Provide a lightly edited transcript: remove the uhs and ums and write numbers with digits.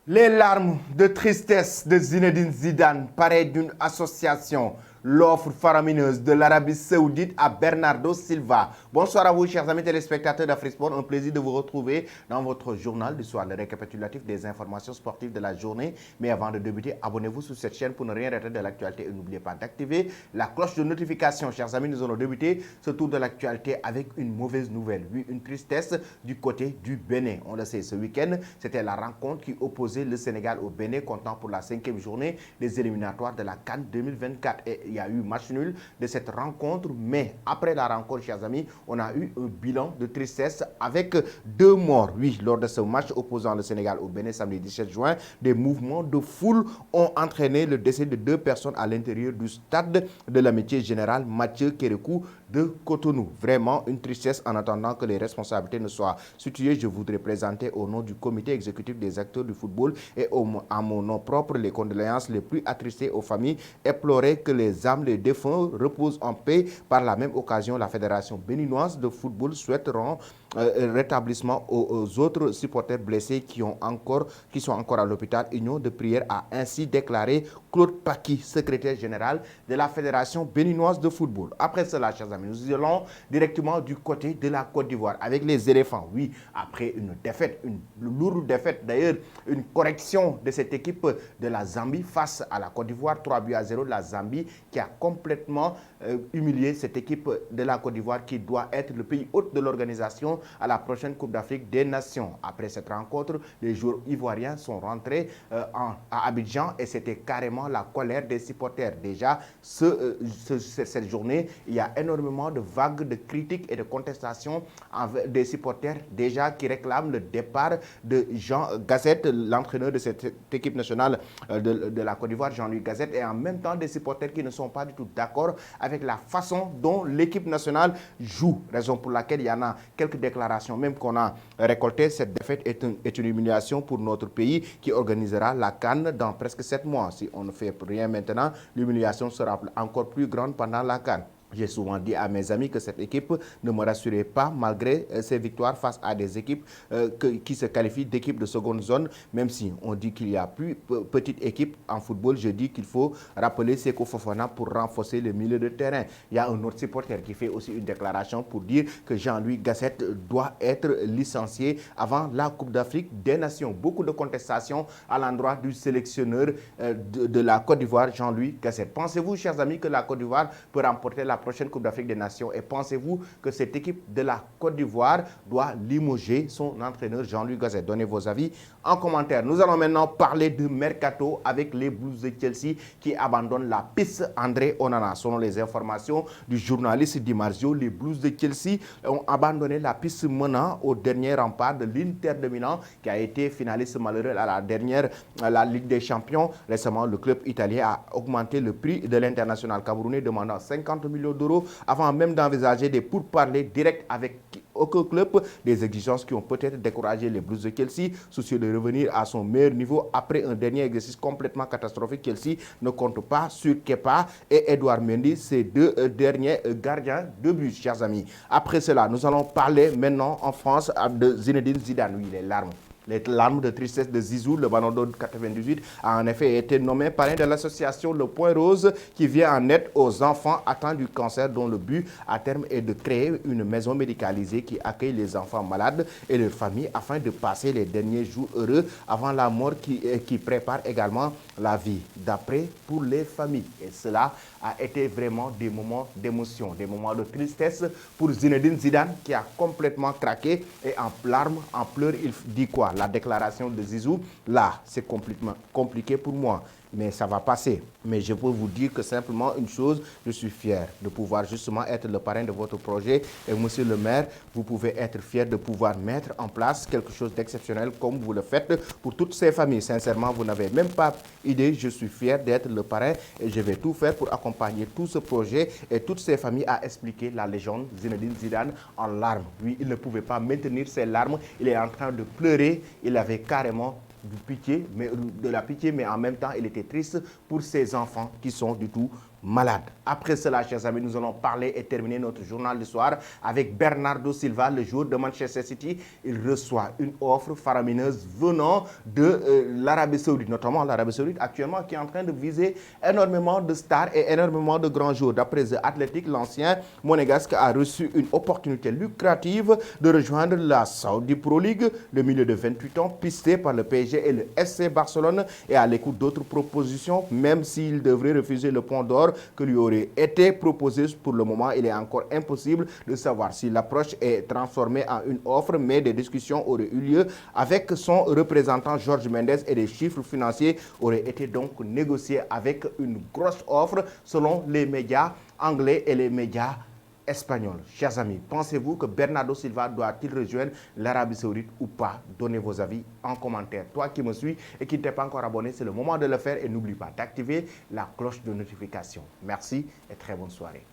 Les larmes de tristesse de Zinedine Zidane paraissent d'une association. L'offre faramineuse de l'Arabie Saoudite à Bernardo Silva. Bonsoir à vous, chers amis téléspectateurs d'AfriSport. Un plaisir de vous retrouver dans votre journal du soir, le récapitulatif des informations sportives de la journée. Mais avant de débuter, abonnez-vous sur cette chaîne pour ne rien rater de l'actualité et n'oubliez pas d'activer la cloche de notification. Chers amis, nous allons débuter ce tour de l'actualité avec une mauvaise nouvelle. Oui, une tristesse du côté du Bénin. On le sait, ce week-end, c'était la rencontre qui opposait le Sénégal au Bénin, comptant pour la 5e journée des éliminatoires de la CAN 2024. Et il y a eu match nul de cette rencontre, mais après la rencontre, chers amis, on a eu un bilan de tristesse avec 2 morts. Oui, lors de ce match opposant le Sénégal au Bénin samedi 17 juin, des mouvements de foule ont entraîné le décès de 2 personnes à l'intérieur du stade de l'amitié générale Mathieu Kérékou de Cotonou. Vraiment une tristesse. En attendant que les responsabilités ne soient situées, je voudrais présenter au nom du comité exécutif des acteurs du football et à mon nom propre les condoléances les plus attristées aux familles et pleurer que les âmes des défunts reposent en paix. Par la même occasion, la Fédération béninoise de football souhaiteront rétablissement aux autres supporters blessés qui sont encore à l'hôpital. Union de prière a ainsi déclaré Claude Paki, secrétaire général de la Fédération béninoise de football. Après cela, chers amis, nous allons directement du côté de la Côte d'Ivoire avec les éléphants. Oui, après une défaite, une lourde défaite, d'ailleurs, une correction de cette équipe de la Zambie face à la Côte d'Ivoire, 3-0 de la Zambie qui a complètement humilié cette équipe de la Côte d'Ivoire qui doit être le pays hôte de l'organisation à la prochaine Coupe d'Afrique des Nations. Après cette rencontre, les joueurs ivoiriens sont rentrés à Abidjan et c'était carrément la colère des supporters. Déjà, cette journée, il y a énormément de vagues de critiques et de contestations des supporters déjà qui réclament le départ de Jean Gazette, l'entraîneur de cette équipe nationale de la Côte d'Ivoire, Jean-Louis Gazette, et en même temps des supporters qui ne sont pas du tout d'accord avec la façon dont l'équipe nationale joue. Raison pour laquelle il y en a quelques déclarations même qu'on a récoltées. Cette défaite est une humiliation pour notre pays qui organisera la CAN dans presque 7 mois. Si on ne fait rien maintenant, l'humiliation sera encore plus grande pendant la CAN. J'ai souvent dit à mes amis que cette équipe ne me rassurait pas malgré ses victoires face à des équipes qui se qualifient d'équipes de seconde zone. Même si on dit qu'il y a plus petite équipe en football, je dis qu'il faut rappeler Seko Fofana pour renforcer le milieu de terrain. Il y a un autre supporter qui fait aussi une déclaration pour dire que Jean-Louis Gasset doit être licencié avant la Coupe d'Afrique des Nations. Beaucoup de contestations à l'endroit du sélectionneur de la Côte d'Ivoire, Jean-Louis Gasset. Pensez-vous, chers amis, que la Côte d'Ivoire peut remporter la prochaine Coupe d'Afrique des Nations et pensez-vous que cette équipe de la Côte d'Ivoire doit limoger son entraîneur Jean-Louis Gasset? Donnez vos avis en commentaire. Nous allons maintenant parler de Mercato avec les Blues de Chelsea qui abandonnent la piste André Onana. Selon les informations du journaliste Di Marzio, les Blues de Chelsea ont abandonné la piste menant au dernier rempart de l'Inter de Milan qui a été finaliste malheureux à la Ligue des Champions. Récemment, le club italien a augmenté le prix de l'international camerounais demandant 50 millions d'euros avant même d'envisager des pourparlers directs avec aucun club, des exigences qui ont peut-être découragé les Blues de Chelsea, soucieux de revenir à son meilleur niveau après un dernier exercice complètement catastrophique. Chelsea ne compte pas sur Kepa et Edouard Mendy, ces 2 derniers gardiens de but, chers amis. Après cela, nous allons parler maintenant en France de Zinedine Zidane. Oui, les larmes. Les larmes de tristesse de Zizou, le ballon d'or 98, a en effet été nommé parrain de l'association Le Point Rose qui vient en aide aux enfants atteints du cancer dont le but à terme est de créer une maison médicalisée qui accueille les enfants malades et leurs familles afin de passer les derniers jours heureux avant la mort qui prépare également la vie d'après pour les familles. Et cela a été vraiment des moments d'émotion, des moments de tristesse pour Zinedine Zidane qui a complètement craqué et en larmes, en pleurs, il dit quoi? La déclaration de Zizou, là, c'est complètement compliqué pour moi. Mais ça va passer. Mais je peux vous dire que simplement une chose, je suis fier de pouvoir justement être le parrain de votre projet. Et monsieur le maire, vous pouvez être fier de pouvoir mettre en place quelque chose d'exceptionnel comme vous le faites pour toutes ces familles. Sincèrement, vous n'avez même pas idée, je suis fier d'être le parrain et je vais tout faire pour accompagner tout ce projet et toutes ces familles à expliquer la légende Zinedine Zidane en larmes. Oui, il ne pouvait pas maintenir ses larmes, il est en train de pleurer, il avait carrément de la pitié, mais en même temps, il était triste pour ses enfants qui sont du tout malade. Après cela, chers amis, nous allons parler et terminer notre journal du soir avec Bernardo Silva, le joueur de Manchester City. Il reçoit une offre faramineuse venant de l'Arabie Saoudite, notamment l'Arabie Saoudite actuellement qui est en train de viser énormément de stars et énormément de grands joueurs. D'après The Athletic, l'ancien monégasque a reçu une opportunité lucrative de rejoindre la Saudi Pro League. Le milieu de 28 ans, pisté par le PSG et le FC Barcelone, est à l'écoute d'autres propositions, même s'il devrait refuser le Pont d'Or que lui aurait été proposé. Pour le moment, il est encore impossible de savoir si l'approche est transformée en une offre, mais des discussions auraient eu lieu avec son représentant Jorge Mendes et des chiffres financiers auraient été donc négociés avec une grosse offre selon les médias anglais et les médias espagnols. Chers amis, pensez-vous que Bernardo Silva doit-il rejoindre l'Arabie Saoudite ou pas? Donnez vos avis en commentaire. Toi qui me suis et qui ne t'es pas encore abonné, c'est le moment de le faire et n'oublie pas d'activer la cloche de notification. Merci et très bonne soirée.